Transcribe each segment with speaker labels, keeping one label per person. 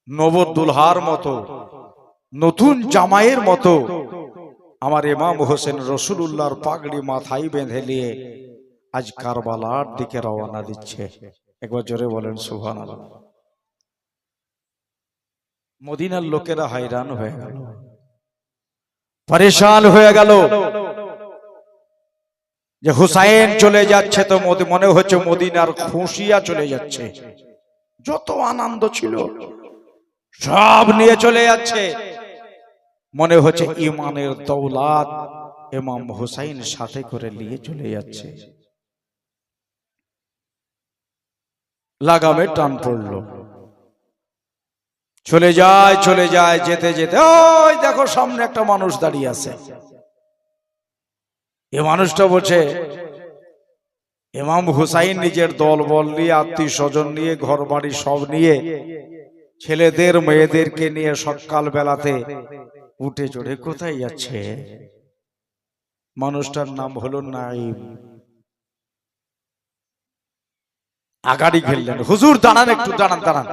Speaker 1: নবদুলহার মতো, নতুন জামাইয়ের মতো আমার ইমাম হোসেন রসুলুল্লাহর পাগড়ি মাথায় বেঁধে নিয়ে আজ কারবালার দিকে রওনা দিচ্ছে। একবার জোরে বলেন সুবহানাল্লাহ। মদিনার লোকেরা hayran হয়ে গেল, পরেশান হয়ে গেল যে হুসাইন চলে যাচ্ছে, তো মনে হচ্ছে মদিনার খুশিয়া চলে যাচ্ছে। যত আনন্দ ছিল সব নিয়ে চলে যাচ্ছে। মনে হচ্ছে ইমানের দৌলত ইমাম হুসাইন সাথে করে নিয়ে চলে যাচ্ছে। লাগামে টান পড়লো, চলে যায় চলে যায়। যেতে যেতে ওই দেখো সামনে একটা মানুষ দাঁড়িয়ে আছে। এই মানুষটা বলছে ইমাম হুসাইন নিজের দল বল নিয়ে, আত্মীয় স্বজন নিয়ে, ঘর বাড়ি সব নিয়ে, ছেলেদের মেয়েদেরকে নিয়ে সকাল বেলাতে উঠে চড়ে কোথায় যাচ্ছে? মানুষটার নাম হলো নাইম। আগাড়ি ঘেললেন, হুজুর দাঁড়ান, একটু দাঁড়ান দাঁড়ান।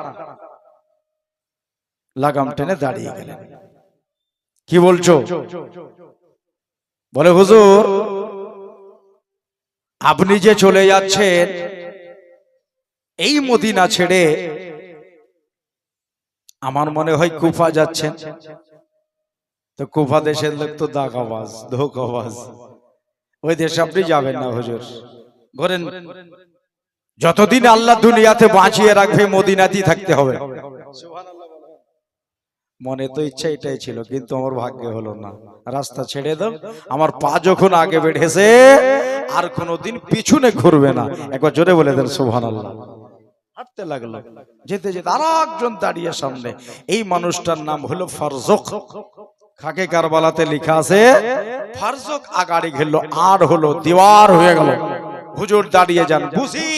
Speaker 1: লাগাম টেনে দাঁড়িয়ে গেলেন। কি বলছো? বলে হুজুর আপনি যে চলে যাচ্ছেন এই মদিনা ছেড়ে, আমার মনে হয় কুফা যাচ্ছেন। তো কুফা দেশের লোক তো দাগাবাজ, ধোঁকাবাজ, ওই দেশে আপনি যাবেন না হুজুর। বলেন যতদিন আল্লাহ দুনিয়াতে বাঁচিয়ে রাখবে মদিনাতেই থাকতে হবে। মনে তো ইচ্ছা এটাই ছিল, কিন্তু আমার ভাগ্যে হলো না। রাস্তা ছেড়ে দাও, আমার পা যখন আগে বেড়েছে আর কোনোদিন পিছনে ঘুরবে না। একবার জোরে বলে দেন সুবহানাল্লাহ। হাঁটতে লাগলো, যেতে যেতে আর একজন দাঁড়িয়ে সামনে। এই মানুষটার নাম হলো ফারজুক। খাকে কারবালাতে লেখা আছে ফারজুক। আগাড়ি ঘেললো, আর হলো দিওয়ার হয়ে গেল। হুজুর দাঁড়িয়ে যান, বুঝি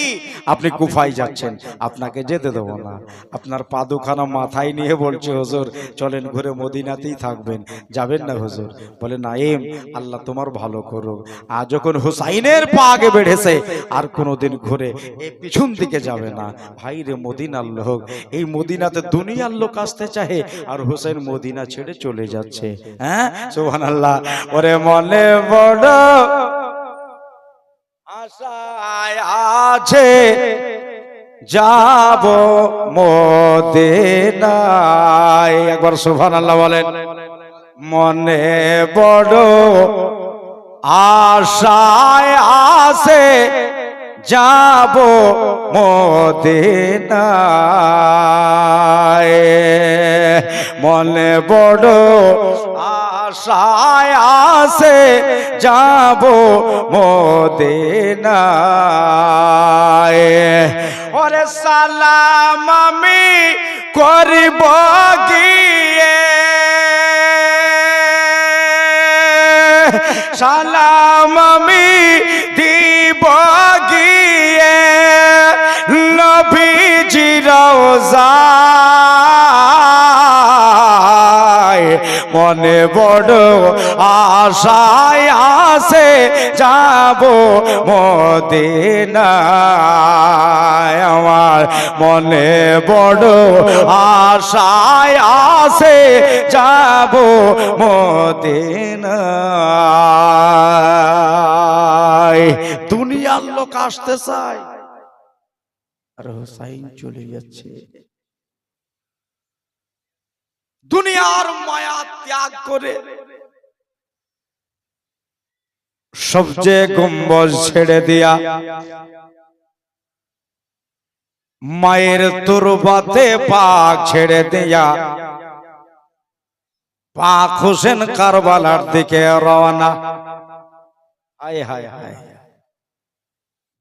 Speaker 1: আপনি কুফায় যাচ্ছেন, আপনাকে যেতে দেবো না। আপনার পা দুখানা মাথায় নিয়ে বলছে হুজুর চলেন ঘুরে মদিনাতেই থাকবেন, যাবেন না হুজুর? বলে নাইম আল্লাহ তোমার ভালো করুক, আর যখন হুসাইনের পা আগে বেড়েছে আর কোনোদিন ঘুরে এই পিছন দিকে যাবে না। ভাই রে মদিনার লোক, এই মদিনাতে দুনিয়ার লোক আসতে চাহে আর হুসাইন মদিনা ছেড়ে চলে যাচ্ছে। হ্যাঁ সুবহানাল্লাহ। ওরে মনে বড় আশায় আছে যাব মদিনায়। একবার সুবহানাল্লাহ বলেন। মনে বড় আশায় আছে যাব মদিনায়। মনে বড় আশায় আছে যাব মদিনায়। ওরে সালাম আমি করিব গিয়ে, সালাম আমি দিব গিয়ে নবীজি রওজায়। মনে বড় আশায় আছে যাব মদিনায়। আমার মনে বড় আশায় আছে যাব মদিনায়। দুনিয়ার লোক আসতে চায় আর হুসাইন চলে যাচ্ছে। দুনিয়ার মায়া ত্যাগ করে সবচেয়ে গম্বুজ ছেড়ে দিয়া মায়ের তুরবাতে পাক ছেড়ে দিয়া পাক হোসেন কারবালার দিকে রওনা। হায় হায় হায়,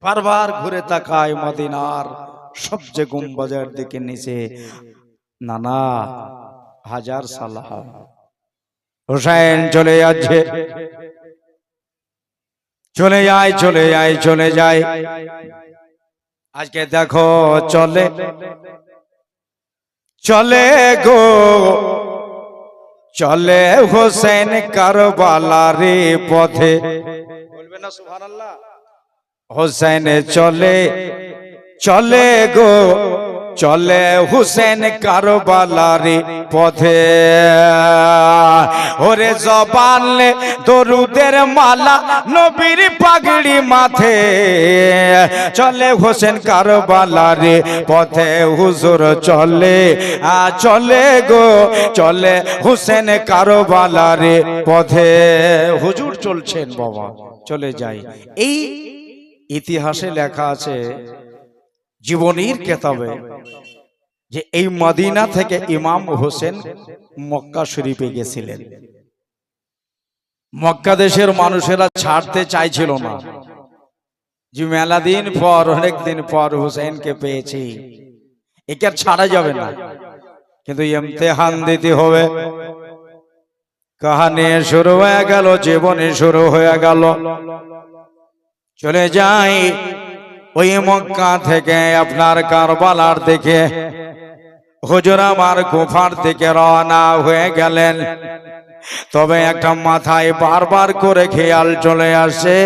Speaker 1: বারবার ঘুরে তাকায় মদিনার সবচেয়ে গম্বুজের দিকে নিচে। নানা হাজার সালাম, হুসাইন চলে যাচ্ছে। চলে যায় চলে যায় চলে যায়। আজকে দেখো চলে চলে গো চলে হোসেন কারবালার পথে। বলবে না সুবহানাল্লাহ? হোসেন চলে চলে গো চলে হুসেন কারবালার পথে ওরে জবানে দরুদের মালা নবীর পাগড়ি মাথে চলে হুসেন কারবালার পথে হুজুর চলে চলে গো চলে হুসেন কারবালার পথে হুজুর চলছেন বাবা চলে যাই এই ইতিহাসে লেখা আছে জীবনীর কেতাবে যে এই মদিনা থেকে ইমাম হোসেন মক্কা শরীফে গেছিলেন মক্কা দেশের মানুষেরা ছাড়তে চাইছিল না যে মেলা দিন পর অনেক দিন পর হোসেনকে পেয়েছি একে আর ছাড়া যাবে না কিন্তু ইমতিহান দিতে হবে কাহানি শুরু হয়ে গেল জীবনী শুরু হয়ে গেল চলে যাই ওই মক্কা থেকে আপনার কারবালার দিকে হুজুর আমার কুফার দিকে রওনা হয়ে গেলেন তবে একটা মাথায় বারবার করে খেয়াল চলে আসে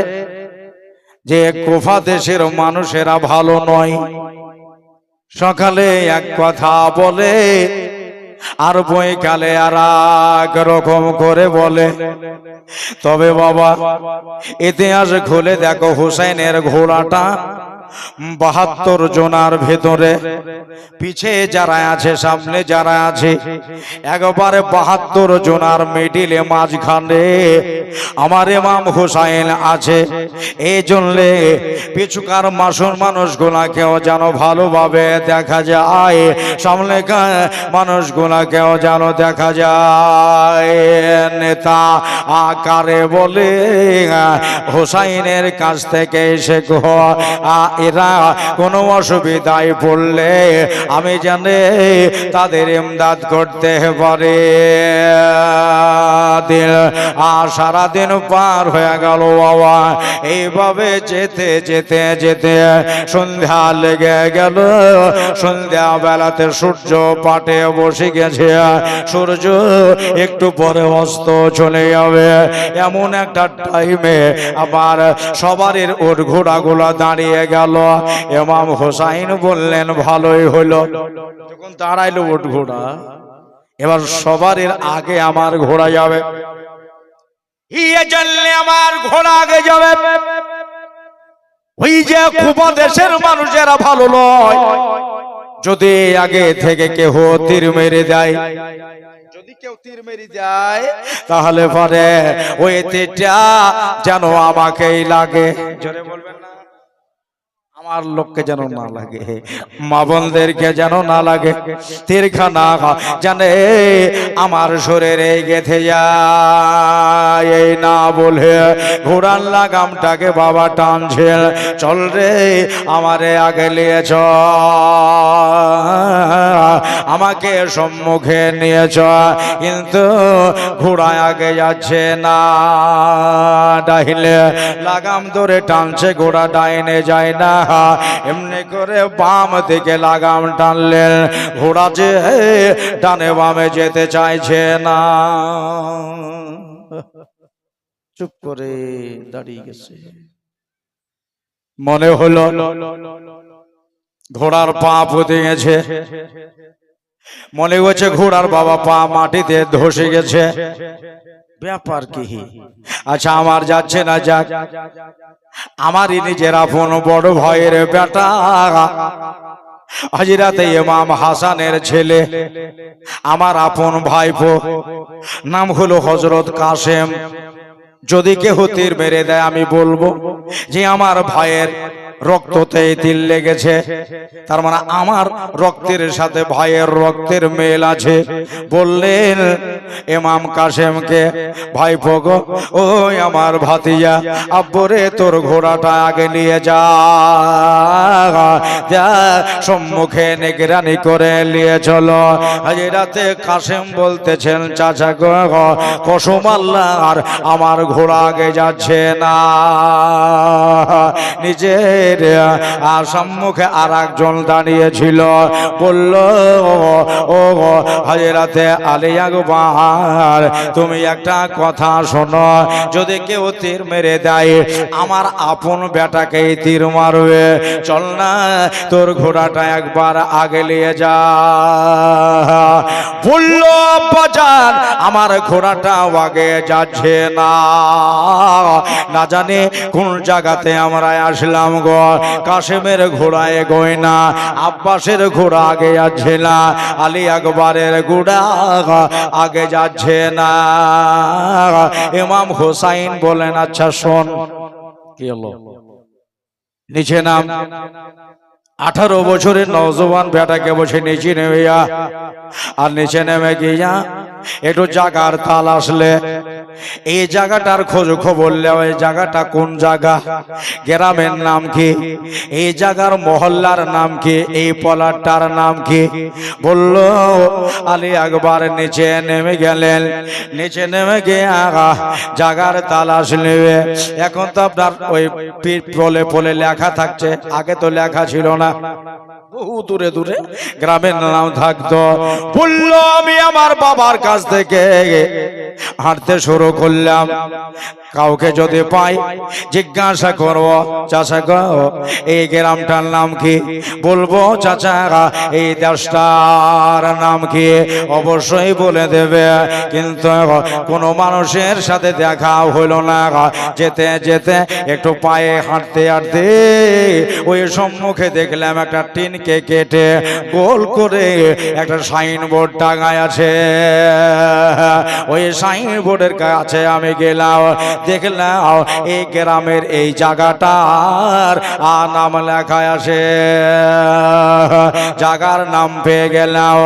Speaker 1: যে কুফা দেশের মানুষেরা ভালো নয় সকালে এক কথা বলে আর বৈকালে আর এক রকম করে বলে তবে বাবা ইতিহাস খুলে দেখো হুসেনের ঘোড়াটা ৭২ জনার ভেতরে পিছে যারা আছে সামনে যারা আছে একবারে ৭২ জনার মিডিলে মাঝখানে আমার ইমাম হুসাইন আছে এই জন্য পিছুকার মানুষগুলাকেও যেন ভালোভাবে দেখা যায় সামনে মানুষগুলাকেও যেন দেখা যায় নেতা আকারে বলে হুসাইনের কাছ থেকে এসে এরা কোনো অসুবিধায় পড়লে আমি জানি তাদের ইমদাদ করতে পারে সারাদিন পার হয়ে গেল বাবা এইভাবে যেতে যেতে যেতে সন্ধ্যা লেগে গেল সন্ধ্যা বেলাতে সূর্য পাটে বসে গেছে সূর্য একটু পরে অস্ত চলে যাবে এমন একটা টাইমে আবার সবারই ওর ঘোড়াগুলো দাঁড়িয়ে গেল ইমাম হোসাইন বললেন ভালোই হলো যখন দাঁড়াইলো ওট ঘোড়া এবার সবার আগে আমার ঘোড়া যাবে আমার ঘোড়া আগে যাবে ওই যে কুফা দেশের মানুষেরা ভালো নয় যদি আগে থেকে কেউ তীর মেরে দেয় যদি কেউ তীর মেরে যায় তাহলে পরে ওই তীরটা যেন আমাকেই লাগে জোরে বলবেন না আমার লোককে যেন না লাগে মা বোনদেরকে যেন না লাগে তীরখানা জানে আমার শরীরে গেথে যায় এই না বলে ঘোড়ার লাগামটাকে বাবা টানছে চল রে আমারে আগে নিয়েছ আমাকে সম্মুখে নিয়েছ কিন্তু ঘোড়া আগে যাচ্ছে না ডাইলে লাগাম ধরে টানছে ঘোড়া ডাইনে যায় না এমনি করে বাম দিকে লাগাম টানলেন ঘোড়া যে ডানে বামে যেতে চাইছে না চুপ করে দাঁড়িয়ে গেছে মনে হলো ঘোড়ার পা পুঁতে গেছে মনে হচ্ছে ঘোড়ার বাবা পা মাটিতে ধসে গেছে ব্যাপার কি আচ্ছা আমার যাচ্ছে না যাক আমারই নিজের আপন বড় ভাইয়ের বেটা হাজিরাতে ইমাম হাসানের ছেলে আমার আপন ভাইপো নাম হলো হযরত কাসেম যদি কেউ তীর মেরে দেয় আমি বলবো যে আমার ভাইয়ের রক্ততে তিল লেগেছে তার মানে আমার রক্তের সাথে ভাইয়ের রক্তের মেল আছে বললেন ইমাম কাসেমকে ভাইপো গো ওই আমার ভাতিজা আব্বুরে তোর ঘোড়াটা আগে নিয়ে যা সম্মুখে নিগরানি করে নিয়ে চলো হাজিরাতে কাসেম বলতেছেন চাচা গো কসম আল্লাহর আমার ঘোড়া আগে যাচ্ছে না নিজের আর সম্মুখে আর একজন দাঁড়িয়েছিল বলল ও হাজিরাতে আলী আকবর আমার তুমি একটা কথা শোনো, যদি কেউ তীর মেরে দেয় আমার আপন বেটাকে তীর মারবে, চল না তোর ঘোড়াটা একবার আগে নিয়ে যা। বললো আব্বাজান আমার ঘোড়াটা আগে যাচ্ছে না, না জানি কোন জায়গাতে আমরা আসলাম গো। কাশেমের ঘোড়া এগোয় না, আব্বাসের ঘোড়া আগে যাচ্ছে না, আলী আকবরের ঘোড়া আগে যাচ্ছে না। ইমাম হুসাইন বলেন আচ্ছা শোন, কি হলো নিচে নাম। 18 বছরের নওজওয়ান বেটাকে বসে নিচে নেমে যা, আর নিচে নেমে গিয়া একটু জায়গার তাল আসলে এই জায়গাটার খোঁজ খবর নেওয়া, এই জায়গাটা কোন জায়গা, গ্রামের নাম কি, এই জায়গার মহল্লার নাম কি, এই পলাটার নাম কি। বলল আলী আকবর নিচে নেমে গেলেন, নিচে নেমে গিয়ে জায়গার তালাশ নেবে। এখন তো আপনার ওই পলে পলে লেখা থাকছে, আগে তো লেখা ছিল না, বহু দূরে দূরে গ্রামের নাম থাকতো। বললো আমি আমার বাবার কাছ থেকে হাঁটতে শুরু করলাম, কাউকে যদি পাই জিজ্ঞাসা করবো চাচা গো এই গ্রামটার নাম কি, বলবো চাচা এই দেশটার নাম কি, অবশ্যই বলে দেবে। কিন্তু কোনো মানুষের সাথে দেখা হইলো না, যেতে যেতে একটু পায়ে হাঁটতে হাঁটতে ওই সম্মুখে দেখলাম একটা টিনকে কেটে গোল করে একটা সাইনবোর্ড টাঙায় আছে। ওই সাইনবোর্ডের কাছে আমি গেলাম, দেখলাম এই গ্রামের এই জায়গাটার নাম লেখা আছে। জায়গার নাম পেয়ে গেলাম,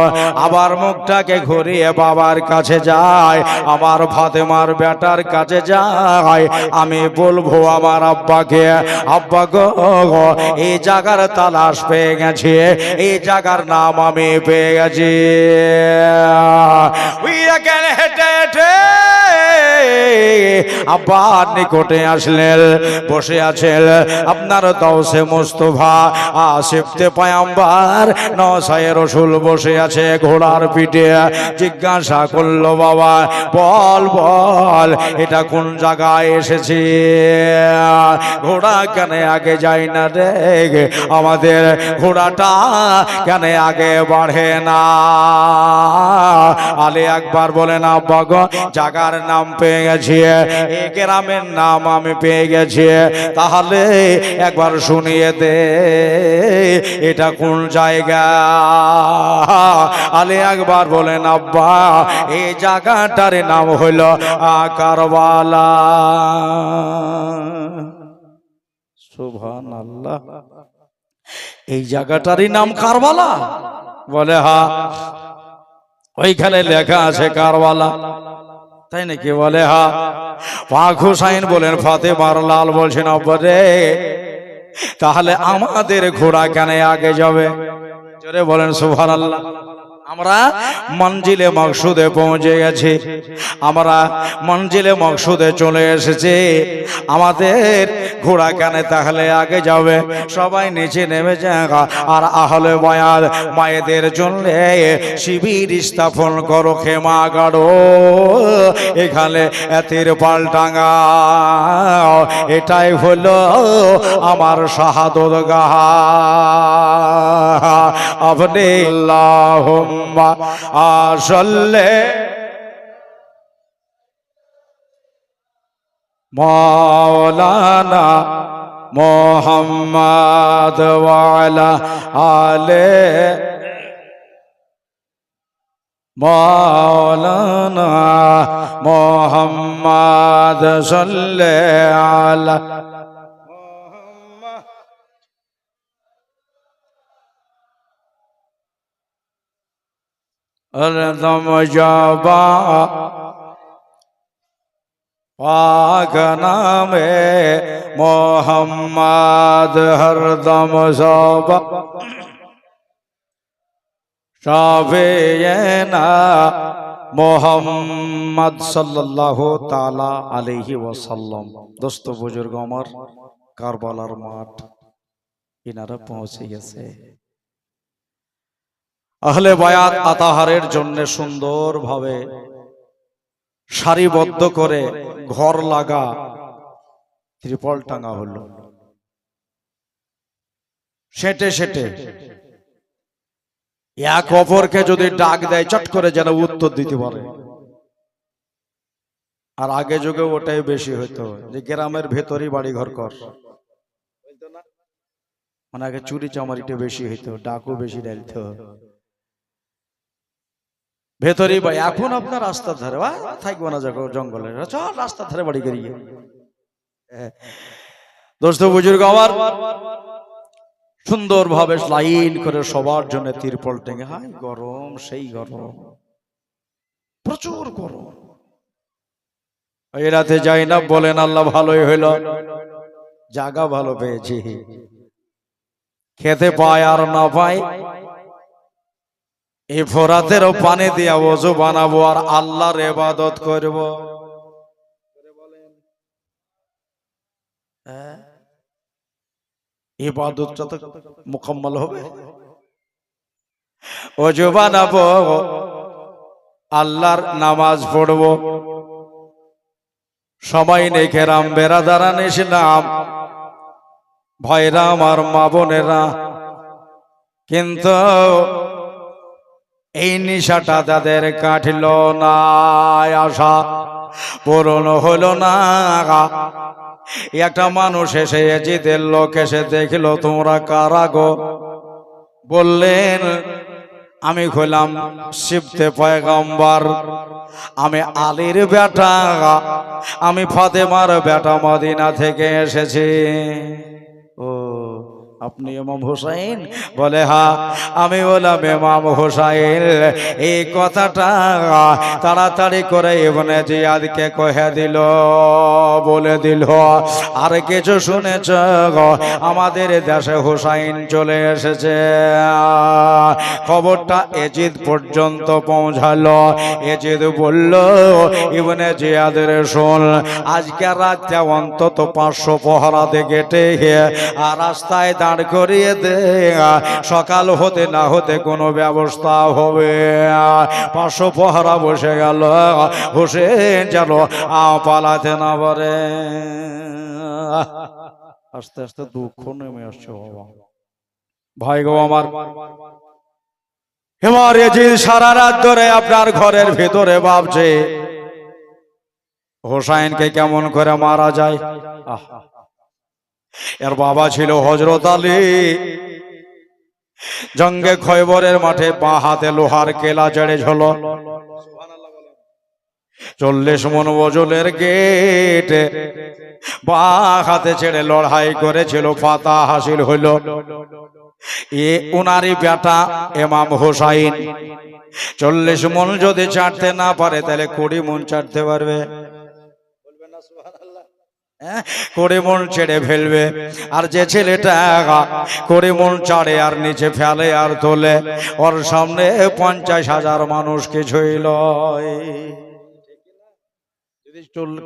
Speaker 1: আবার মুখটাকে ঘুরিয়ে বাবার কাছে যাই, আমার ফাতেমার বেটার কাছে যাই, আমি বলবো আমার আব্বাকে, আব্বা গো এই জায়গার তালাশ পেয়ে গেছে, এই জায়গার নাম আমি পেয়ে গেছি। হেঁটে হেঁটে আব্বার নিকটে আসলেন, বসে আছেন আপনার দাউসে মুস্তফা আসিফতে পয়গম্বর নওসায়ে রাসূল বসে আছে ঘোড়ার পিঠে। জিজ্ঞাসা করলো বাবা বল বল এটা কোন জায়গায় এসেছি, ঘোড়া কেন আগে যায় না রে, আমাদের ঘোড়াটা কেন আগে বাড়ে না। আলী আকবর বলেন আব্বা গো জায়গার নাম পেয়ে গেছি, এই গ্রামের নাম আমি পেয়ে গেছি, তাহলে একবার শুনিয়ে দে এটা কোন জায়গা। আলী আকবর বলেন আব্বা এই জায়গাটার নাম হইল কারবালা। সুবহানাল্লাহ, এই জায়গাটারই নাম কারবালা? বলে হ্যাঁ, ওইখানে লেখা আছে কারবালা। তাই নাকি? বলে হ্যাঁ। পাক হুসাইন বলেন ফাতেমার লাল বলছেন আব্বা রে তাহলে আমাদের ঘোড়া কেন আগে যাবে? জোরে বলেন সুবহানাল্লাহ। আমরা মঞ্জিলে মকসুদে পৌঁছে গেছি, আমরা মঞ্জিলে মকসুদে চলে এসেছি, আমাদের ঘোড়া কেন তাহলে আগে যাবে? সবাই নিচে নেমে যায়, আর আহলে বায়াত মায়েদের জন্য শিবির স্থাপন করো, খেমা গাড়ো, এখানে তিরপাল টাঙা, এটাই হলো আমার শাহাদত গাহ। আপনি আল্লাহুম্মা সাল্লি মাওলানা মুহাম্মদ ওয়া আলা আলি মাওলানা মুহাম্মদ সাল্লি আলা हरदम जाबा पाक नामे मोहम्मद, हरदम जाबा शाफियना मोहम्मद सल्लल्लाहु ताला अलैहि वसल्लम। दोस्तों बुजुर्ग আমার কারবালার মাঠ ইনারা পৌঁছে গেছে। আহলে বায়াত আতাহারের জন্য সুন্দরভাবে সারিবদ্ধ করে ঘর লাগা ত্রিপল টাঙা হলো। সেটে সেটে এক অপরকে যদি ডাক দেয় চট করে যেন উত্তর দিতে পারে। আর আগে যুগে ওটাই বেশি হইতো, যে গ্রামের ভেতরই বাড়ি ঘর কর, মানে আগে চুরি চামারিটা বেশি হইতো, ডাকু বেশি ডালতো ভেতরই বাড়ি। এখন আপনার রাস্তার ধারে থাকবো না, যাবো জঙ্গলে, চল রাস্তার ধারে বাড়ি করিয়ে। দোস্ত বুজুর্গ আমার, সুন্দর ভাবে লাইন করে সবার জন্য তিরপল টেঙে। হাই গরম, সেই গরম, প্রচুর গরম। এই রাতে যাই না বলেন আল্লাহ ভালোই হইল, জায়গা ভালো পেয়েছি। খেতে পায় আর না পায়, এই ফোরাতেরও পানি দিয়া ওযু বানাবো আর আল্লাহর ইবাদত করব। ইবাদতটা তো মুকম্মল হবে। ওযু বানাবো, আল্লাহর নামাজ পড়বো। সময় নেই কেরাম বেরাদারান ইসলাম, ভাইরা আমার, মা বোনেরা, কিন্তু এই নিশাটা তাদের কাটল না, আশা পূরণ হলো না। একটা মানুষ এসে এজিদের লোক এসে দেখলো, তোমরা কারা গো? বললেন, আমি হইলাম শিবতে পয়গম্বর, আমি আলীর বেটা, আমি ফাতেমার বেটা, মদিনা থেকে এসেছি। ও, আপনি ইমাম হুসাইন? বলে হ্যাঁ, আমি বললাম ইমাম হুসাইন। এই কথাটা তাড়াতাড়ি করে ইবনে জিয়াদকে কহে দিল, বলে দিল, আর কিছু শুনেছ? আমাদের দেশে হুসাইন চলে এসেছে। খবরটা এজিদ পর্যন্ত পৌঁছালো। এজিদ বলল, ইবনে জিয়াদের শোন, আজকে রাতে অন্তত 500 পহরাতে গেটে আর রাস্তায় দাঁড় করিয়ে দে, সকাল হতে না হতে কোনো ব্যবস্থা হবে। 500 পহরা বসে গেল। হোসেন যেন পালাতে না পারে। আস্তে আস্তে দুঃখ নেমে আসছে বাবা, ভাই গো আমার। এবার এজিদ সারা রাত ধরে আপনার ঘরের ভেতরে ভাবছে হোসাইনকে কেমন করে মারা যায়। এর বাবা ছিল হযরত আলী। জঙ্গে খয়বরের মাঠে বাঁ হাতে লোহার কেলা জড়েছিল, 40 মণ ওজনের গেট বাঁ হাতে ছেড়ে লড়াই করেছিল, ফাতা হাসিল হইল। উনারই বেটা ইমাম হুসাইন 40 মণ যদি চাটতে না পারে, তাহলে 20 মণ চাটতে পারবে। 20 মণ ছেড়ে ফেলবে। আর যে ছেলেটা 20 মণ চাড়ে আর নিচে ফেলে আর তোলে, ওর সামনে 50,000 মানুষ কিছুই লয়।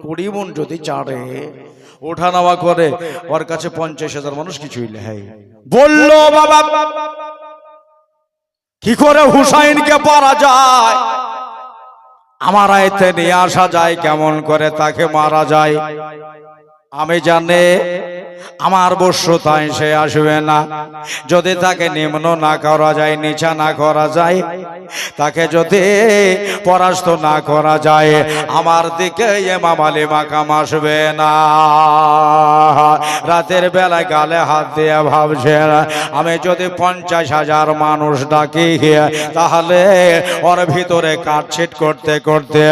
Speaker 1: 20 মণ যদি চাড়ে, ওঠা নামা করে, ওর কাছে 50,000 মানুষ কিছুই নেই। বলল, বাবা কি করে হুসাইনকে পারা যায়? আমার আয়তে নিয়ে আসা যায়, কেমন করে তাকে মারা যায়? আমি জানি আমার বশ্যতায় সে আসবে না। যদি তাকে নিম্ন না করা যায়, নিচা না করা যায়, তাকে যদি পরাস্ত না করা যায়, আমার দিকে ইমাম আলী মাকাম আসবে না। রাতের বেলায় গালে হাত দিয়ে ভাবছেন, আমি যদি 50,000 মানুষ ডাকি, তাহলে ওর ভিতরে কাটছিট করতে করতে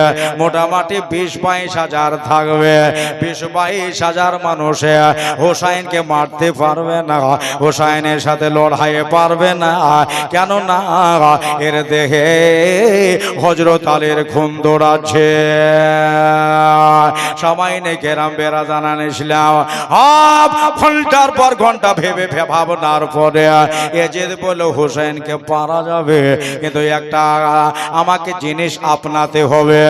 Speaker 1: মোটামুটি 20-22,000 থাকবে। 20-22,000 মানুষে হোসাইনকে মারতে পারবে না, হোসাইনের সাথে লড়াইয়ে পারবে না। কেন না? এর দেহে হযরত আলীর খুন দৌড়াচ্ছে। সময় নেই কেরাম বেড়া জানান ইসলাম ঘন্টার পর ঘন্টা ভেবে ভাবনার পরে এজিদ বলল হুসেনকে পারা যাবে, কিন্তু একটা আমাকে জিনিস আপনাতে হবে,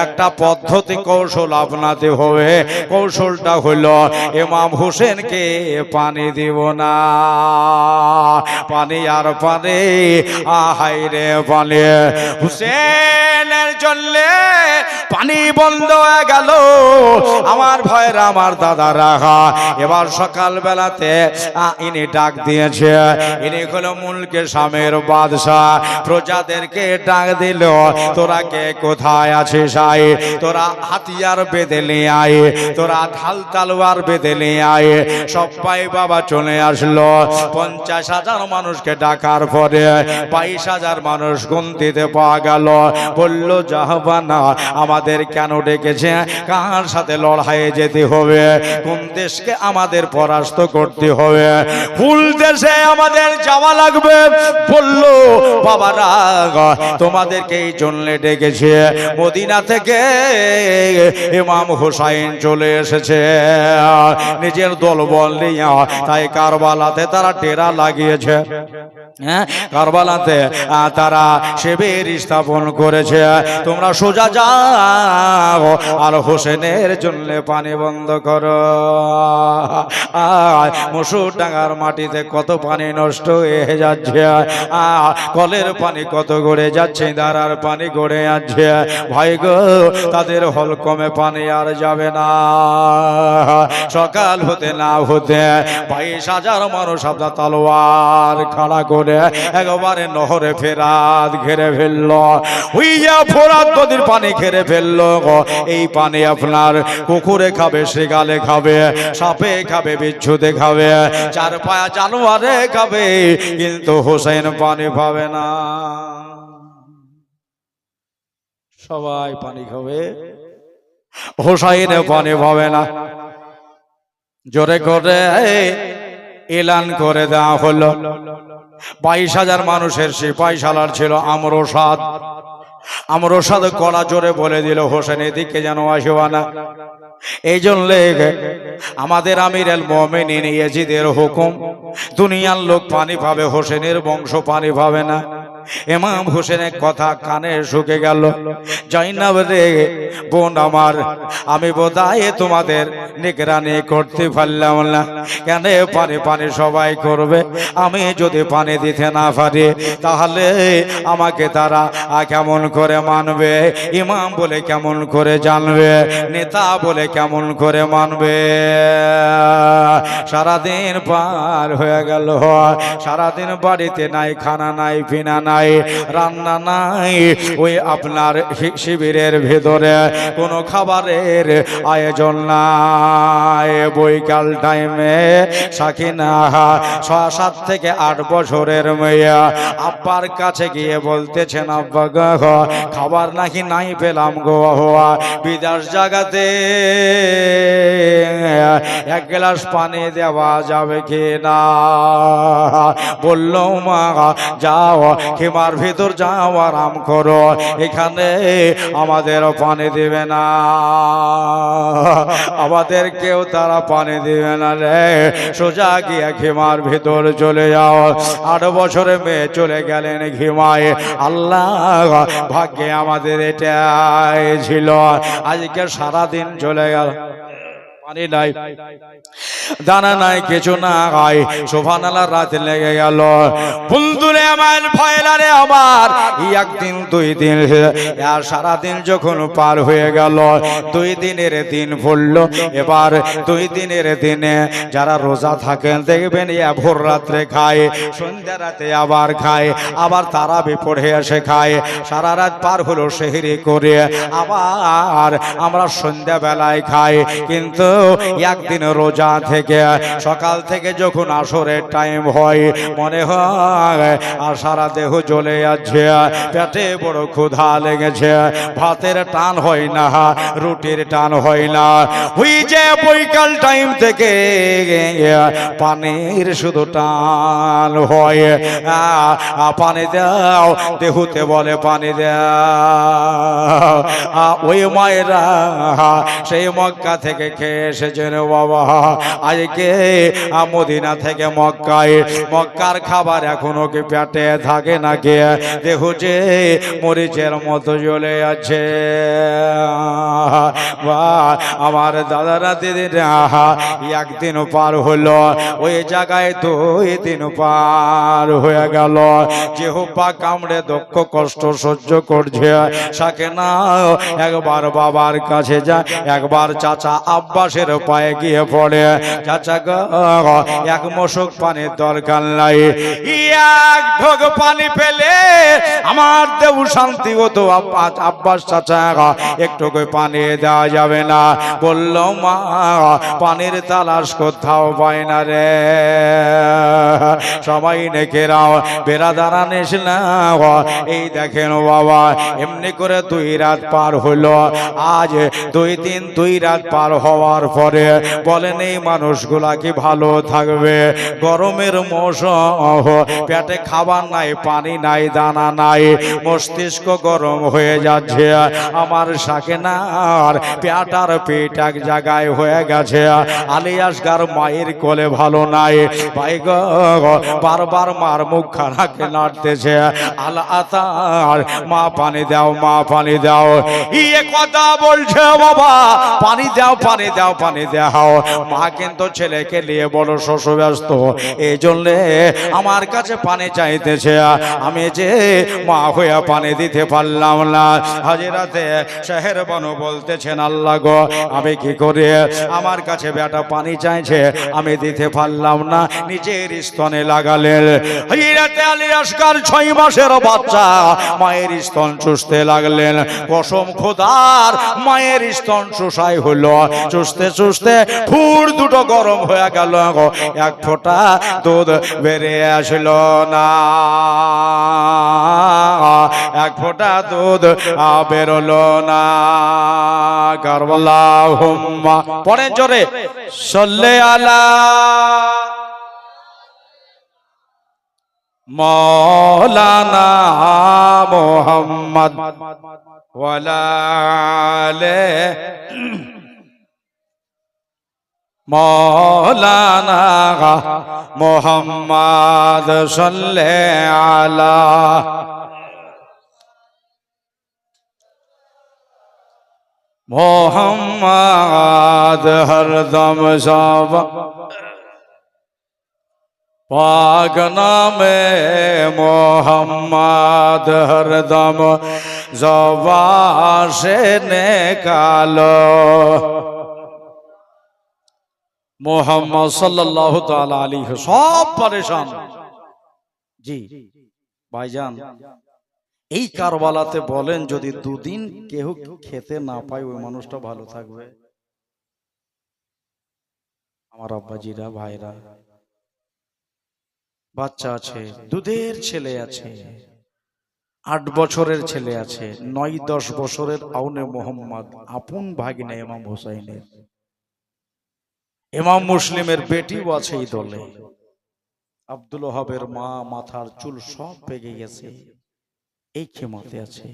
Speaker 1: একটা পদ্ধতি কৌশল আপনাতে হবে। কৌশলটা হলো ইমাম হুসেনকে পানি দিব না। পানি আর পানি, আহাই রে পানি। হুসেনের জন্য পানি বন্ধ হয়ে গেল। আমার ভয়ের আমার দাদা রাখা এবার সকাল বেলাতে ইনি ডাক দিয়েছে। ইনি হলো মুলকে শামের বাদশাহ। প্রজাদেরকে ডাক দিল, তোরা কে কোথায় আছিস আয়, তোরা হাতিয়ার বেঁধে নিয়ে আয়, তোরা ঢাল তালোয়ার বেঁধে নিয়ে আয়। সবাই বাবা চলে আসলো। 50,000 মানুষকে ডাকার পরে 22,000 মানুষ গুনতিতে পাওয়া গেল। বলল জাহাবানা আমাদের কেন ডেকেছে, কার সাথে লড়াইয়ে যেতে হবে, কোন দেশকে আমাদের পরাস্ত করতে হবে, কোন দেশে আমাদের যাওয়া লাগবে। বলল বাবারা তোমাদেরকে এই জন্য ডেকেছে, মদিনা থেকে ইমাম হুসাইন চলে এসেছে নিজের দলবল নিয়ে, তাই কারবালাতে তারা ডেরা লাগিয়েছে। কারবালাতে তারা শিবির স্থাপন করেছে। তোমরা সোজা যাও আর হোসেনের জন্য পানি বন্ধ করো। মসুর ডাঙ্গার মাটিতে কত পানি নষ্ট হয়ে যাচ্ছে, কলের পানি কত গড়ে যাচ্ছে, দাঁড়ার পানি গড়ে যাচ্ছে। ভাই গো তাদের হলকমে পানি আর যাবে না। সকাল হতে না হতে 22,000 মানুষ আপনার তলোয়ার খাড়া করে একবারে নহরে ফেরাত ঘেরে ফেললো। হইয়া ফোরাত নদীর পানি ঘেরে ফেললো। এই পানি আপনার কুকুরে খাবে, শিয়ালে খাবে, সাপে খাবে, বিচ্ছুতে খাবে, চার পায়া জানোয়ারে খাবে, কিন্তু হোসেন পানি পাবে না। সবাই পানি খাবে, হোসেন পানি পাবে না। জোরে করে এলান করে দেওয়া হলো। 22,000 মানুষের সিপাহী সালার ছিল আমরসাদ। আমরসাদ কড়া জোরে বলে দিল হোসেন এদিকে যেন আসবে না। এই জন্য আমাদের আমির আল মুমিনিন ইয়াজিদের হুকুম, দুনিয়ার লোক পানি পাবে, হোসেনের বংশ পানি পাবে না। ইমাম হোসেনের কথা কানে শুকে গেল। জাইনাব রে বোন আমার, আমি বোধহয় তোমাদের নিগরানি করতে পারলাম না। কেন পানি পানি সবাই করবে, আমি যদি পানি দিতে না পারি তাহলে আমাকে তারা কেমন করে মানবে, ইমাম বলে কেমন করে জানবে, নেতা বলে কেমন করে মানবে। সারাদিন পার হয়ে গেল, সারাদিন বাড়িতে নাই খানা নাই পিনা নাই, রান্না নাই, ওই আপনার শিবিরের ভেতরে কোনো খাবারের আয়োজন নাই। বৈকাল টাইমে সাকিনা 6-7 থেকে 8 বছরের মেয়ে আব্বার কাছে গিয়ে বলতেছেন, আব্বা গো খাবার নাকি নাই পেলাম গো, বিদেশ জায়গাতে 1 গ্লাস পানি দেওয়া যাবে কি না। বলল মা যাও খেমার ভিতর যাও আরাম করো, এখানে আমাদের পানি দেবে না, আমাদের কেউ তারা পানি দেবে না রে, সোজা গিয়ে খেমার ভিতর চলে যাও। 8 বছরের মেয়ে চলে গেলেন ঘিমায়। আল্লাহ ভাগ্যে আমাদের এটাই ছিল। আজকে সারাদিন চলে গেল, পানি নাই, দানা নাই, কিছু না খাই। সুবহানাল্লাহ, রাত লেগে গেল। বন্ধুরে আমার, ভয়লারে আমার, 1 দিন 2 দিন আর সারাদিন যখন পার হয়ে গেল, 2 দিনের দিন পড়ল। এবার 2 দিনের দিনে যারা রোজা থাকেন দেখবেন ভোর রাত্রে খায়, সন্ধ্যা রাতে আবার খায়, আবার তারাবি পড়ে এসে খায়। সারা রাত পার হলো সেহরি করে, আবার আমরা সন্ধ্যা বেলায় খাই। কিন্তু একদিন রোজা থেকে সকাল থেকে যখন আসরের টাইম হয় মনে হয় আর সারা দেহ জ্বলে যাচ্ছে, পেটে বড় ক্ষুধা লেগেছে, ভাতের টান হয় না, রুটির টান হয় না, ওই যে বৈকাল টাইম থেকে পানির শুধু টান হয়। পানি দাও, দেহুতে বলে পানি দাও। ওই মায়েরা সেই মক্কা থেকে খেয়ে এসেছেন বাবা, আজকে মদিনা থেকে মক্কায়, মক্কার খাবার এখনো কি পেটে থাকে নাকি? দেখো যে মরিচের মতো জ্বলে আছে। আমার দাদারা দিদিরা একদিন পার হলো, ওই জায়গায় 2 দিন পার হয়ে গেল। জিহ্বা কামড়ে দুঃখ কষ্ট সহ্য করছে, সাকে না একবার বাবার কাছে যায়, একবার চাচা আব্বাসের পায়ে গিয়ে পড়ে, চাচা গো এক মশক পানির দরকার নাই, এক ঢোক পানি পেলে আমার দেহ শান্তি হতো। আব্বাস চাচা একটু পানি দেওয়া যাবে না? বলল মা পানির তালাশ কোথাও পায় না রে। সবাই নেকেরাও বেরাদারা নেস না, এই দেখেন বাবা এমনি করে 2 রাত পার হলো। আজ 2 দিন 2 রাত পার হওয়ার পরে বলেন এই মানুষগুলা কি ভালো থাকবে? গরমের মৌসুম, পেটে খাবার নাই, পানি নাই, দানা নাই, মস্তিষ্ক গরম হয়ে যাচ্ছে। আমার সাকেনার পেটার পেট এক জায়গায় হয়ে গেছে। আলী আসগার মায়ের কোলে ভালো নাই, ভাই গো বারবার মার মুখ খানাকে নাড়তেছে, আলা আতার মা পানি দাও, মা পানি দাও, ইয়ে কথা বলছে বাবা, পানি দাও, পানি দাও, পানি দাও। মা কিন্তু ছেলেকে নিয়ে বড় শশব্যস্ত, এই জন্য আমার কাছে পানি চাইতেছে। আমি যে মা হইয়া পানি দিতে পারলাম না। হাজিরাতে শহর বানু বলতেছেন আল্লাহ গো আমি কি করে, আমার কাছে বেটা পানি চাইছে আমি দিতে পারলাম না, নিজের স্তনে লাগালেন। হাজিরাতে আলী আসগার 6 মাসের বাচ্চা মায়ের স্তন চুষতে লাগলেন। কসম খোদার মায়ের স্তন চুষাই হলো, চুষতে চুষতে ফুর দুটো গরম হয়ে গেল, এক ফোঁটা দুধ বেরিয়ে আসলো না, এক ফোঁটা দুধ বেরোলো না। আল্লাহুম্মা পড়েন জোরে, সাল্লি আলা মৌলানা মুহাম্মদ ওয়ালা আলে মৌলানা মুহাম্মদ সাল্লি আলা মোহাম্মদ হরদম সব পাক নামে মোহাম্মদ হরদম জবান সে নিকালো। মোহাম্মদ সাল্লাল্লাহু তাআলা আলাইহি সব পরেশান। জি ভাইজান, এই কারবালাতে বলেন যদি 2 দিন কেউ খেতে না পায় ওই মানুষটা ভালো থাকবে? আমার আব্বাজিরা ভাইরা, বাচ্চা আছে, দুধের ছেলে আছে, 8 বছরের ছেলে আছে, 9-10 বছরের আউনে মোহাম্মদ আপন ভাগিনা ইমাম হুসাইনের, ইমাম মুসলিমের বেটিও আছে এই দলে। আব্দুল ওহাবের মা মাথার চুল সব পেকে গেছে, এই ক্ষমতে আছে।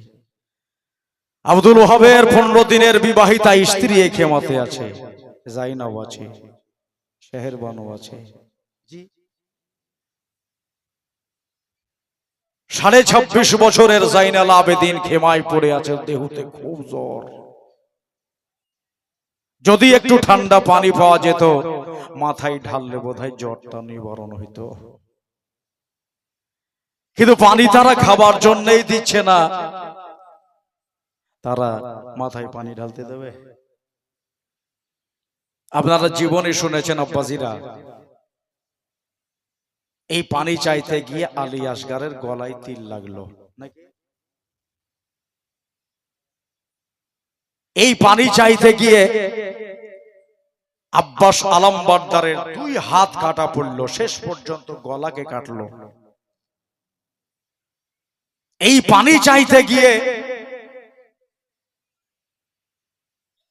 Speaker 1: আব্দুল ওহাবের 15 দিনের বিবাহিতা স্ত্রী এই ক্ষমতে আছে। জাইনাব আছে, শেহেরবানু আছে। জি 26.5 বছরের জাইনাল আবেদিন খেমায় পড়ে আছে, দেহতে খুব জ্বর। যদি একটু ঠান্ডা পানি পাওয়া যেত মাথায় ঢাললে বোধহয় জ্বরটা নিবারণ হইতো, কিন্তু পানি তারা খাবার জন্যই দিচ্ছে না। তারা মাথায় পানি ঢালতে দেবে? আপনারা জীবনে শুনেছেন আব্বাজিরা, এই পানি চাইতে গিয়ে আলী আসগারের গলায় তিল লাগলো নাকি? এই পানি চাইতে গিয়ে আব্বাস আলম বারদারের 2 হাত কাটা পড়লো, শেষ পর্যন্ত গলাকে কাটলো। এই পানি চাইতে গিয়ে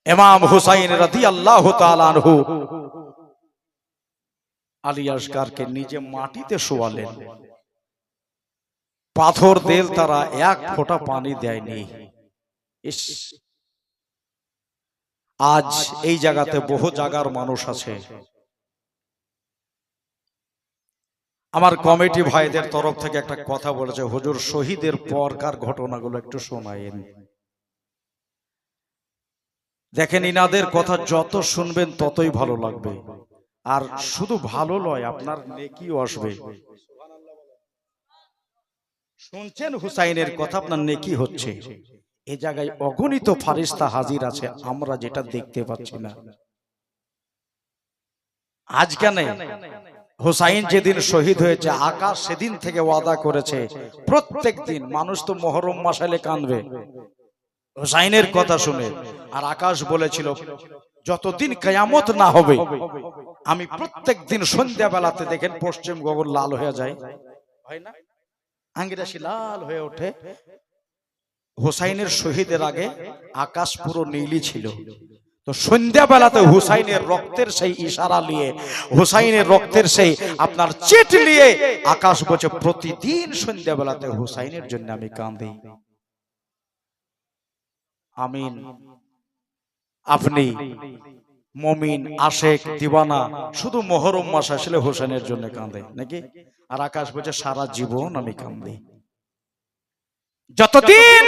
Speaker 1: ইমাম হুসাইন রাদিয়াল্লাহু তাআলা আনহু আলী আসগারকে নিজে মাটিতে শোয়ালেন। পাথর দেল তারা এক ফোঁটা পানি দেয়নি। ইস, আজ এই জায়গাতে বহু জায়গার মানুষ আছে। আমার কমিটি ভাইদের তরফ থেকে একটা কথা বলেছে, হুজুর শহীদের পরকার ঘটনাগুলো একটু শোনায়েন। দেখেন, ইনাদের কথা যত শুনবেন ততই ভালো লাগবে, আর শুধু ভালো নয়, আপনার নেকিও আসবে। শুনছেন হুসাইনের কথা, আপনার নেকি হচ্ছে। এই জায়গায় অগণিত ফারিস্তা হাজির আছে, আমরা যেটা দেখতে পাচ্ছি না। আজ কেন হুসাইন যেদিন শহীদ হয়েছে, আকাশ সেদিন থেকে ওয়াদা করেছে প্রত্যেক দিন মানুষ তো মুহররম মাস এলে কাঁদবে হুসাইনের কথা শুনে, আর আকাশ বলেছিল যতদিন কিয়ামত না হবে আমি প্রত্যেক দিন সন্ধ্যা বেলাতে, দেখেন পশ্চিম গগন লাল হয়ে যায়, হয় না, আঙ্গিরাশি লাল হয়ে ওঠে। হুসাইনের শহীদের আগে আকাশ পুরো নীলই ছিল। তো সন্ধ্যা বেলাতে হুসাইনের রক্তের সেই ইশারা নিয়ে, হুসাইনের রক্তের সেই আপনার চিট নিয়ে আকাশ বলছে প্রতিদিন সন্ধ্যা বেলাতে হুসাইনের জন্য আমি কাঁদি। আমিন। আপনি মুমিন, আশেক, দিওয়ানা শুধু মুহররম মাস আসলে হুসাইনের জন্য কাঁদে নাকি? আর আকাশ বলছে সারা জীবন আমি কাঁদি, যতদিন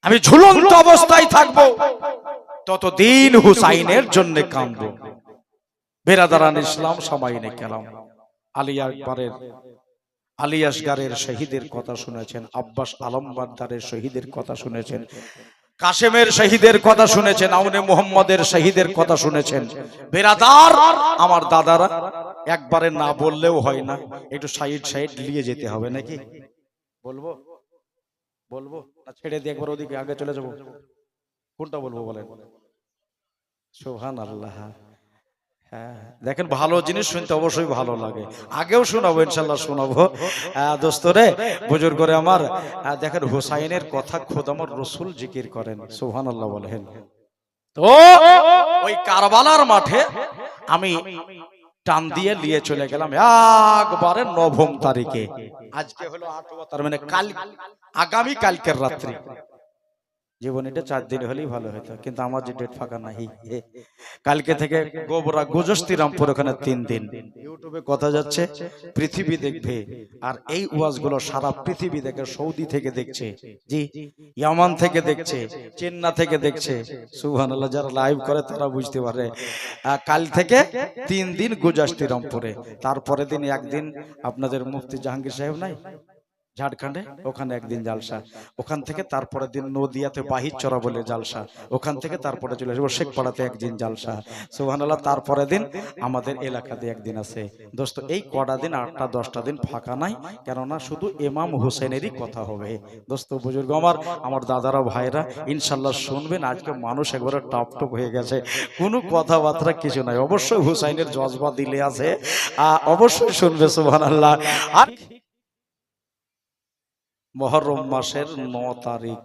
Speaker 1: আমি ঝুলন্ত অবস্থায় থাকবো ততদিন হুসাইনের জন্য কাঁদবো। বেরাদারান ইসলাম, সামাইনে কেরাম, আলী আকবরের, আলী আসগারের শহীদের কথা শুনেছেন, আব্বাস আলম বারদারের শহীদের কথা শুনেছেন, কাশেমের শহীদের কথা শুনেছেন, আউনে মুহাম্মদের শহীদের কথা শুনেছেন। বেরাদার, আমার দাদারা, একবারে না বললেও হয় না, একটু সাইড সাইড নিয়ে যেতে হবে নাকি? বলবো বলবো না ছেড়ে দিয়ে একবার ওদিকে আগে চলে যাবো? কোনটা বলবো বলেন? সুবহানাল্লাহ। হ্যাঁ, দেখেন ভালো জিনিস শুনতে অবশ্যই ভালো লাগে, আগেও শোনাবো, ইনশাল্লাহ শোনাবো। দোস্তরে, বুজুর্গরে আমার, দেখেন হুসাইনের কথা খোদ আমার রাসূল জিকির করেন, সুবহানাল্লাহ বলেন। তো ওই কারবালার মাঠে আমি টান দিয়ে নিয়ে চলে গেলাম একবারে 9 তারিখে। আজকে হলো 8, তার মানে কাল, আগামী কালকের রাত্রি। জীবন এটা 4 দিন হলেই ভালো হতো, কিন্তু আমার যে ডেট ফাঁকা নাই। কালকে থেকে গোবরা গুজস্তিরামপুর, ওখানে 3 দিন। ইউটিউবে কথা যাচ্ছে, পৃথিবী দেখবে, আর এই ওয়াজগুলো সারা পৃথিবী দেখে, সৌদি থেকে দেখছে, জি, ইয়ামান থেকে দেখছে, চেন্নাই থেকে দেখছে। সুবহানাল্লাহ, যারা লাইভ করে তারা বুঝতে পারে। কাল থেকে 3 দিন গুজস্তিরামপুরে, তারপরে দিন একদিন আপনাদের মুফতি জাহাঙ্গীর সাহেব নাই ঝাড়খণ্ডে, ওখানে একদিন জালসা, ওখান থেকে তারপরে দিন নদিয়াতে বাহিরচরা বলে জালসা, ওখান থেকে তারপরে চলে আসবো শেখপাড়াতে একদিন জালসা, সুবহানাল্লাহ। তারপরে দিন আমাদের এলাকাতে একদিন আছে। দোস্ত, এই কটা দিন 8টা 10টা দিন ফাঁকা নাই, কেননা শুধু ইমাম হুসেনেরই কথা হবে। দোস্ত বুজুর্গ আমার দাদারা ভাইরা ইনশাল্লাহ শুনবেন। আজকে মানুষ একবারে টপ টপ হয়ে গেছে, কোনো কথাবার্তা কিছু নাই, অবশ্যই হুসাইনের জজবা দিলে আছে, অবশ্যই শুনবে, সুবহানাল্লাহ। আর মুহররম মাসের 9 তারিখ,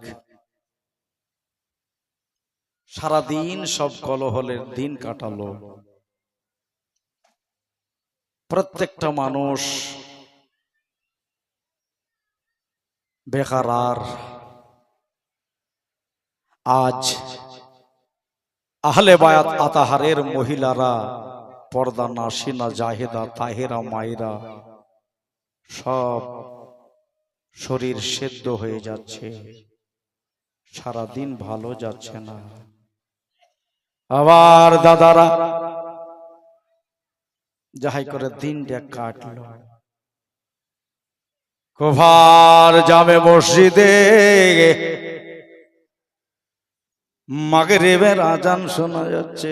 Speaker 1: সারাদিন সব কলহলের দিন কাটালো। প্রত্যেকটা মানুষ বেকারার। আজ আহলে বায়াত আতাহারের মহিলারা, পর্দা নাশিনা, জাহেদা, তাহেরা, মায়েরা, সব শরীর সেদ্ধ হয়ে যাচ্ছে, সারাদিন ভালো যাচ্ছে না। আবার দাদারা যাহাই করে দিনটা কাটলো, কোভার জামে মসজিদে মাগরিবের আজান শোনা যাচ্ছে,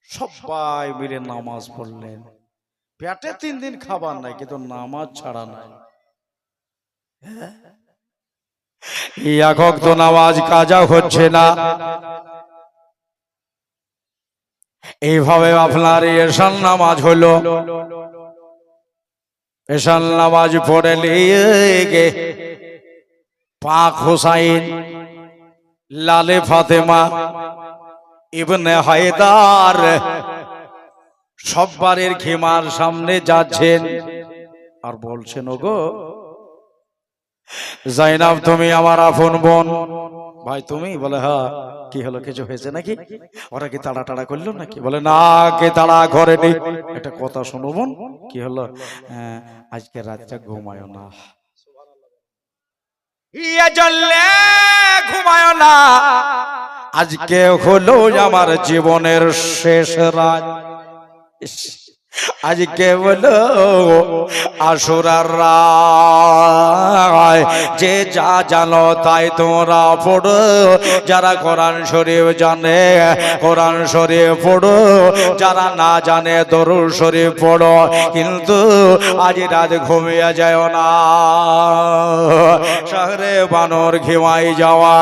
Speaker 1: সবাই মিলে নামাজ পড়লেন। পেটে 3 দিন খাবার নাই, কিন্তু নামাজ ছাড়া নাই। এক ওয়াক্ত নামাজ কাজা হচ্ছে না, এইভাবে আপনার এশান নামাজ হলো। এশান নামাজ পড়ে নিয়ে গে পাক হোসাইন লালে ফাতেমা ইবনে হায়দার সব্বারের খিমার সামনে যাচ্ছেন আর বলছেন, ওগো জাইনাব তুমি আমার আপন বোন। ভাই তুমি? বলে হ্যাঁ। কি হলো, কিছু হয়েছে নাকি? ওরা কি তাড়া টাড়া করলো নাকি? বলে না, কে তাড়া করেনি। একটা কথা শোনো বোন, কি হলো? আজকে রাতটা ঘুমায় না, ঘুমায় না। আজকে হলো আমার জীবনের শেষ রাত। আজকে বলো আশুরার রাত, যে যা জানো তাই তোমরা পড়ো। যারা কোরআন শরীফ জানে কোরআন শরীফ পড়ো, যারা না জানে দরুদ শরীফ পড়ো। কিন্তু আজ রাত ঘুমিয়ে যায় না। শহরে বানর ঘিমাই যাওয়া,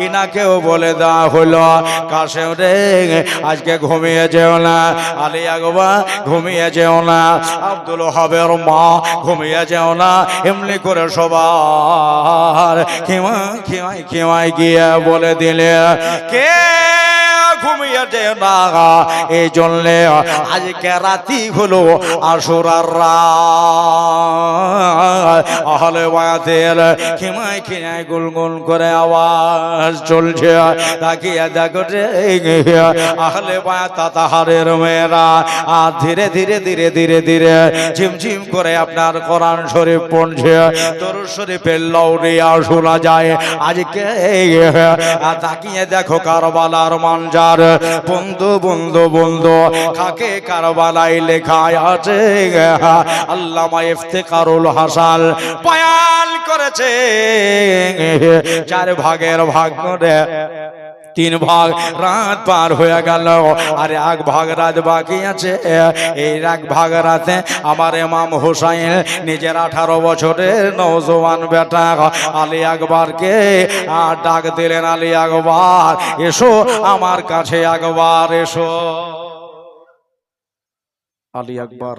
Speaker 1: ইনাকেও বলে দেওয়া হলো, কাশেম রে আজকে ঘুমিয়ে যেও না, আলী আকবর ঘুমিয়ে যেও না, আব্দুল হাবের মা ঘুমিয়ে যেও না। এমনি করে সবার খিমাই গিয়ে বলে দিলে, কে ঘুমিয়ে যেও না। এই জন্য আজকে রাতি হলো আশুরার রাত। আহলে বায়াতের খিমাই গুলগুল করে আওয়াজ চলছে। তাকিয়ে দেখো রে আহলে বায়াত তাহারের মেয়েরা আর ধীরে ধীরে ধীরে ধীরে ধীরে ঝিমঝিম করে আপনার কোরআন শরীফ পড়ছে। দরুদ শরীফের লাউরিয়া শোনা যায়। আজকে তাকিয়ে দেখো কারবালার মানজার, বন্ধু বন্ধু বন্ধু খাকে কারবালায় লেখা আছে। আল্লামা ইফতেখারুল হাসান বয়ান করেছে, 4 ভাগের ভাগ করে 3 ভাগ রাত পার হয়ে গেল, আর 1 ভাগ রাত বাকি আছে। এই 1 ভাগ রাতে আমার ইমাম হুসাইন নিজের 18 বছরের নওজওয়ান বেটা আলী আকবরকে ডাক দিলেন, আলী আকবর এসো আমার কাছে, একবার এসো। আলী আকবর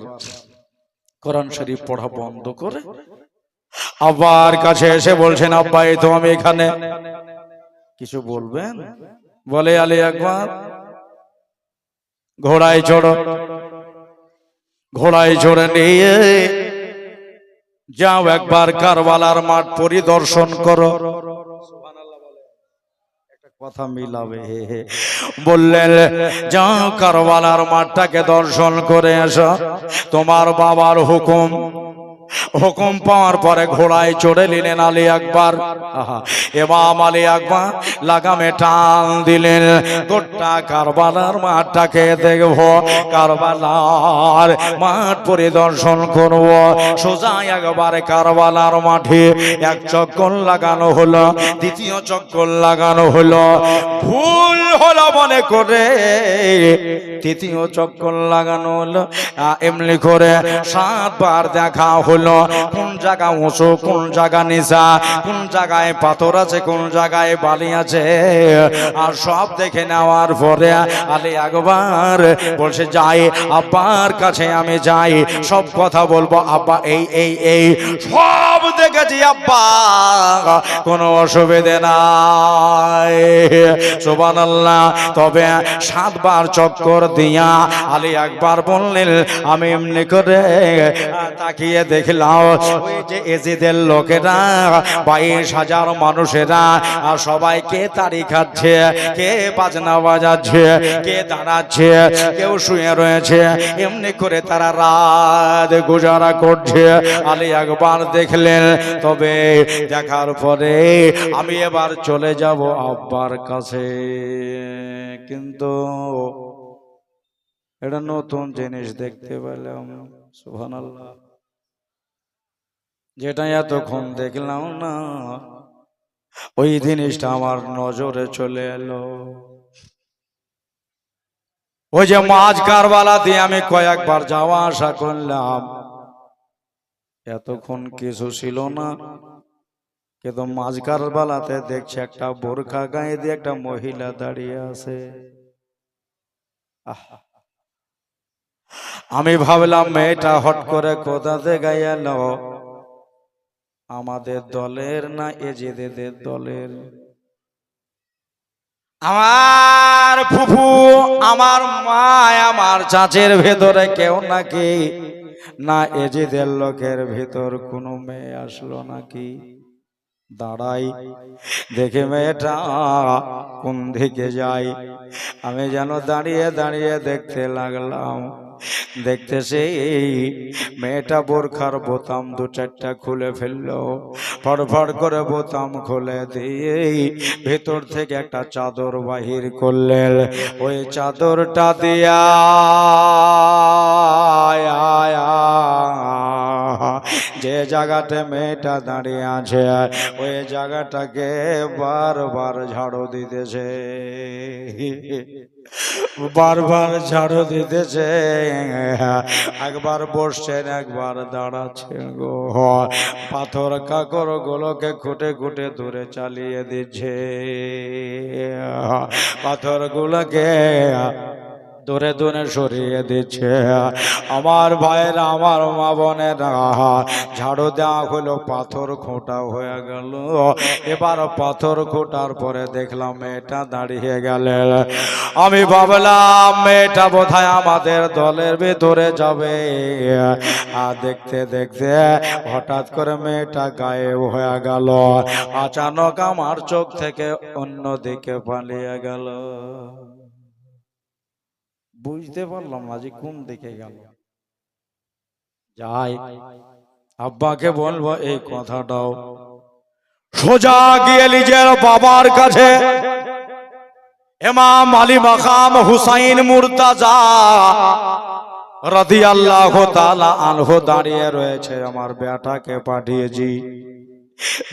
Speaker 1: কোরআন শরীফ পড়া বন্ধ করে আব্বার কাছে এসে বলছেন, আব্বা এই তো আমি এখানে, কিছু বলবেন? বলে আলী আকবর ঘোড়ায় চড়ো, ঘোড়ায় চড়ে নিয়ে যাও একবার কারবালার মাঠ পরিদর্শন করো। কথা মিলাবে। বললেন যাও কারবালার মাঠটাকে দর্শন করে এসো। তোমার বাবার হুকুম পাওয়ার পরে ঘোড়ায় চড়ে নিলেন আলী আকবর। ইমাম আলী আকবর লাগামে টান দিলেন, গোটা কারবালার মাঠটাকে দেখবো, কারবালার মাঠ পরিদর্শন করবো। সোজা একবারে কারবালার মাঠে 1 চক্কর লাগানো হলো, 2য় চক্কর লাগানো হলো। ভুল হলো মনে করে 3য় চক্কর লাগানো হলো। এমনি করে 7 বার দেখা হলো, কোন জায়গা উঁচু, কোন জায়গা নিচা, কোন জায়গায় পাথর আছে, কোন জায়গায় বালি আছে। আর সব দেখে নেওয়ার পরে আলী আকবর বলছে, যাই আব্বার কাছে আমি যাই, সব কথা বলবো। আব্বা এই এই এই সব দেখেছি আব্বা, কোনো অসুবিধে নাই, সুবহানাল্লাহ। তবে 7 বার চক্কর দিয়া আলী আকবর বললেন, আমি এমনি করে তাকিয়ে দেখলাম ওই যে এজিদের লোকেরা 22,000 মানুষেরা আর সবাইকে তাড়ি খাচ্ছে, কে বাজনা বাজাচ্ছে, কে দাঁড়াচ্ছে, কেউ শুয়ে রয়েছে। এমনি করে তারা রাত গুজারা করছে। আলী আকবর দেখলেন। তবে দেখার পরে আমি এবার চলে যাব আব্বার কাছে, কিন্তু এটা নতুন জিনিস দেখতে পেলাম, সুবহানাল্লাহ। যেটা এতক্ষণ দেখলাম না, ওই জিনিসটা আমার নজরে চলে এলো। ওই যে মাঝ কারবালা দিয়ে আমি কয়েকবার যাওয়া আসা করলাম, এতক্ষণ কিছু ছিল না, কিন্তু মাঝ কারবালাতে দেখছি একটা বোরখা গায়ে দিয়ে একটা মহিলা দাঁড়িয়ে আছে। আমি ভাবলাম মেয়েটা হট করে কোথাতে গেল, আমাদের দলের না এজেদের দলের। আমার ফুফু, আমার মা, আমার চাচের ভেতরে কেউ নাকি না এজেদের লোকের ভেতর কোনো মেয়ে আসলো নাকি। দাঁড়াই দেখে মেয়েটা কোন দিকে যায়। আমি যেন দাঁড়িয়ে দাঁড়িয়ে দেখতে লাগলাম। দেখতে সেই মেয়েটা বোরখার বোতাম দু চারটা খুলে ফেললো, ফড়ফড় করে বোতাম খুলে দিয়ে ভেতর থেকে একটা চাদর বাহির করলেন। ওই চাদরটা দিয়া যে জায়গাতে মেয়েটা দাঁড়িয়ে আছে ওই জায়গাটাকে বারবার ঝাড়ু দিতেছে, বারবার ঝাড়ু দিতেছে। একবার বসছেন, একবার দাঁড়াচ্ছেন গো। পাথর কাকর গুলোকে খুঁটে খুঁটে দূরে চালিয়ে দিচ্ছে, পাথর গুলোকে দূরে দূরে সরিয়ে দিচ্ছে। আমার ভাইয়েরা, আমার মা বোনেরা, ঝাড়ু দেওয়া হলো, পাথর খোঁটা হয়ে গেল। এবার পাথর খোঁটার পরে দেখলাম মেয়েটা দাঁড়িয়ে গেল। আমি ভাবলাম মেয়েটা বোধহয় আমাদের দলের ভিতরে যাবে। আর দেখতে দেখতে হঠাৎ করে মেয়েটা গায়েব হয়ে গেল। আচানক আমার চোখ থেকে অন্যদিকে পালিয়ে গেল। বুঝতে পারলাম না যে কোন দিকে গেল। যাই আব্বাকে বলবো এই কথাটাও। সোজা গিয়ে নিজের বাবার কাছে ইমাম আলী মাকাম হুসাইন মুর্তাজা রাদিয়াল্লাহু তাআলা আনহু দাঁড়িয়ে রয়েছে। আমার বেটাকে পাঠিয়েছি,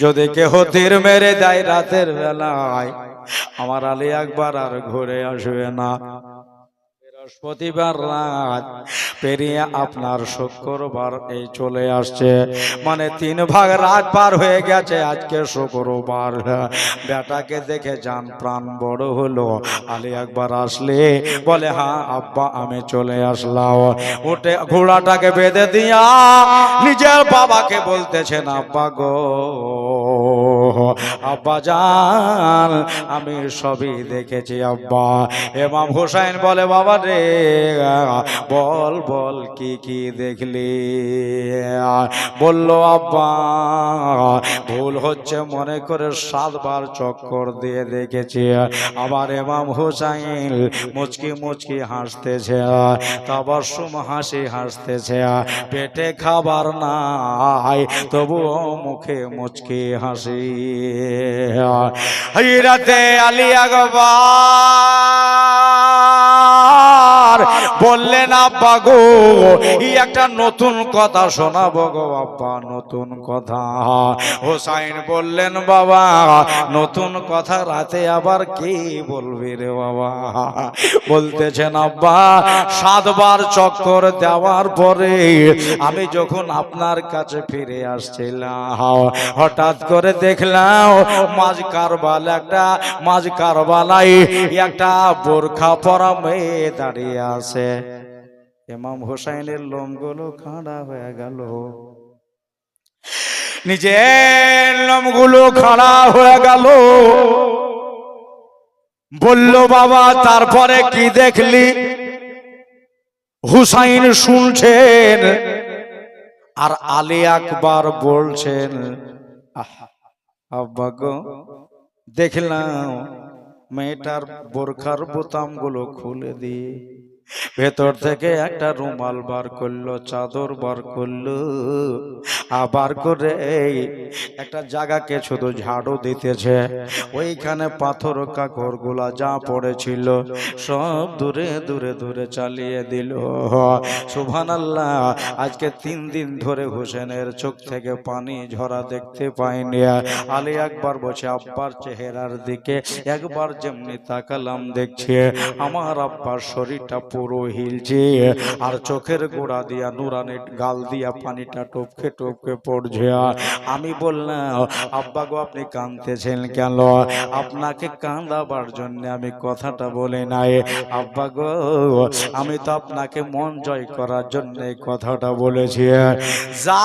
Speaker 1: যদি কেহ তীর মেরে দেয় রাতের বেলায় আমার আলী আকবর আর ঘুরে আসবে না। বৃহস্পতিবার রাত পেরিয়ে আপনার শুক্রবার এই চলে আসছে, মানে 3 ভাগ রাত পার হয়ে গেছে, আজকে শুক্রবার। বেটাকে দেখে জান প্রাণ বড় হলো। আলী আকবর আসলে বলে, হ্যাঁ আব্বা আমি চলে আসলাম। উঠে ঘোড়াটাকে বেঁধে দিয়া নিজের বাবাকে বলতেছেন, আব্বা গো, আব্বা জান আমি সবই দেখেছি আব্বা। ইমাম হুসাইন বলে, বাবা রে বল বল কি কি দেখলি? বলল, আব্বা ভুল হচ্ছে মনে করে 7 বার চক্কর দিয়ে দেখেছি। আবার ইমাম হুসাইন মুচকি মুচকি হাসতেছে, তাবাসসুম হাসি হাসতেছে। পেটে খাবার নাই তবুও মুখে মুচকি হাসি। হযরতে আলী আকবর বললেন, আব্বা গো এই একটা নতুন কথা শোনাবো গো আব্বা, নতুন কথা। হুসাইন বললেন, বাবা নতুন কথা রাতে আবার কি বলবি রে বাবা? বলতেছেন, আব্বা 7 বার চক্কর দেওয়ার পরে আমি যখন আপনার কাছে ফিরে আসছিলাম হঠাৎ করে দেখলাম মাঝ কারবালায় একটা বোরখা পরা মেয়ে দাঁড়িয়ে আছে। ইমাম হুসাইনের লোমগুলো খাড়া হয়ে গেল, নিজের লোমগুলো খাড়া হয়ে গেল। বলল, বাবা তারপরে কি দেখলি? হুসাইন শুনছেন আর আলী আকবর বলছেন, আব্বা গো দেখলাম মেয়েটার বোরখার বোতাম গুলো খুলে দিয়ে ভেতর থেকে একটা রুমাল বার করলো, চাদর বার করলো, আবার করে একটা জায়গাকে শুধু ঝাড়ু দিতেছে। ওইখানে পাথর কাকর গুলা যা পড়েছিল সব দূরে দূরে দূরে চালিয়ে দিল। সুবহানাল্লাহ। আজকে 3 দিন ধরে হোসেনের চোখ থেকে পানি ঝরা দেখতে পাইনি। আলী আকবর বসে আব্বার চেহারার দিকে একবার যেমনি তাকালাম দেখছে আমার আব্বার শরীরটা পুরো হিলছে আর চোখের গোড়া দিয়া নুরানি গাল দিয়া পানিটা টপকে টপকে পড়ছে। আমি বললাম আব্বা গো আপনি কাঁদতেছেন কেন? আপনাকে কাঁদাবার জন্য আমি কথাটা বলে নাই আব্বা গো, আমি তো আপনাকে মন জয় করার জন্য এই কথাটা বলেছি। যা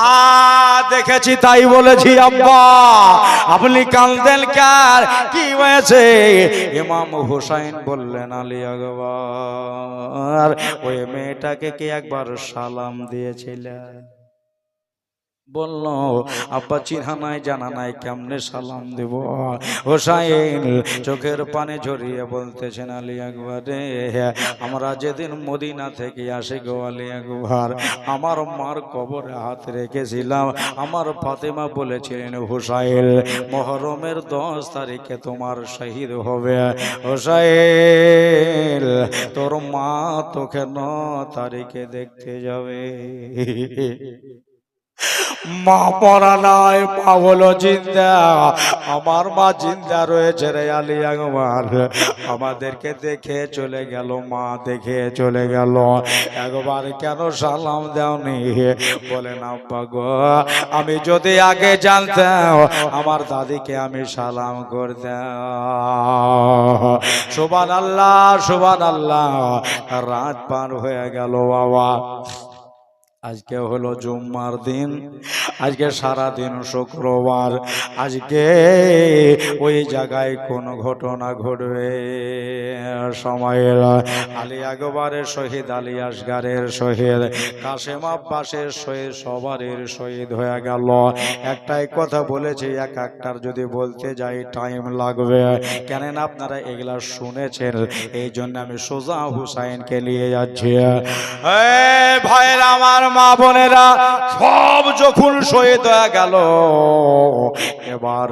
Speaker 1: দেখেছি তাই বলেছি আব্বা, আপনি কাঁদতেন কার? কি হয়েছে? ইমাম হুসাইন বললেন আলী আকবর ওই মেয়েটাকে কি একবার সালাম দিয়েছিলেন? বলল আব্বা চিনা নাই জানা নাই কেমনে সালাম দেব? হোসাইন চোখের পানে ঝরিয়ে বলতেছেন আলী আকবর রে, আমরা যেদিন মদিনা থেকে আসি গো আলী আকবর, আমার মার কবরে হাত রেখেছিলাম। আমার ফাতেমা বলেছিলেন হোসাইন মুহররমের 10 তারিখে তোমার শহীদ হবে। হোসাইন তোর মা তোকে 9 তারিখে দেখতে যাবে। মা পড়া নাই, মা হলো জিন্দা। আমার মা জিন্দা রয়েছে রে আলী আকবর, আমাদেরকে দেখে চলে গেল, মা দেখে চলে গেল, একবার কেন সালাম দাওনি? বলেন আব্বা গো, আমি যদি আগে জানতাম আমার দাদিকে আমি সালাম করতাম। সুবহানাল্লাহ সুবহানাল্লাহ। রাত পার হয়ে গেল বাবা। আজকে হলো জুম্মার দিন, আজকে সারা দিন শুক্রবার, আজকে ওই জায়গায় কোন ঘটনা ঘটবে? সময়ের আলী আকবরের শহীদ, আলী আসগারের শহীদ, কাশেম আব্বাসের শহীদ, সবারের শহীদ হয়ে গেল। একটাই কথা বলেছি, এক একটার যদি বলতে যাই টাইম লাগবে, কেননা আপনারা এগুলা শুনেছেন, এই জন্য আমি সোজা হুসাইনকে নিয়ে যাচ্ছি। ভাইরা আমার, মা বোনেরা, সব যখন শহীদ হয়ে গেল, এবার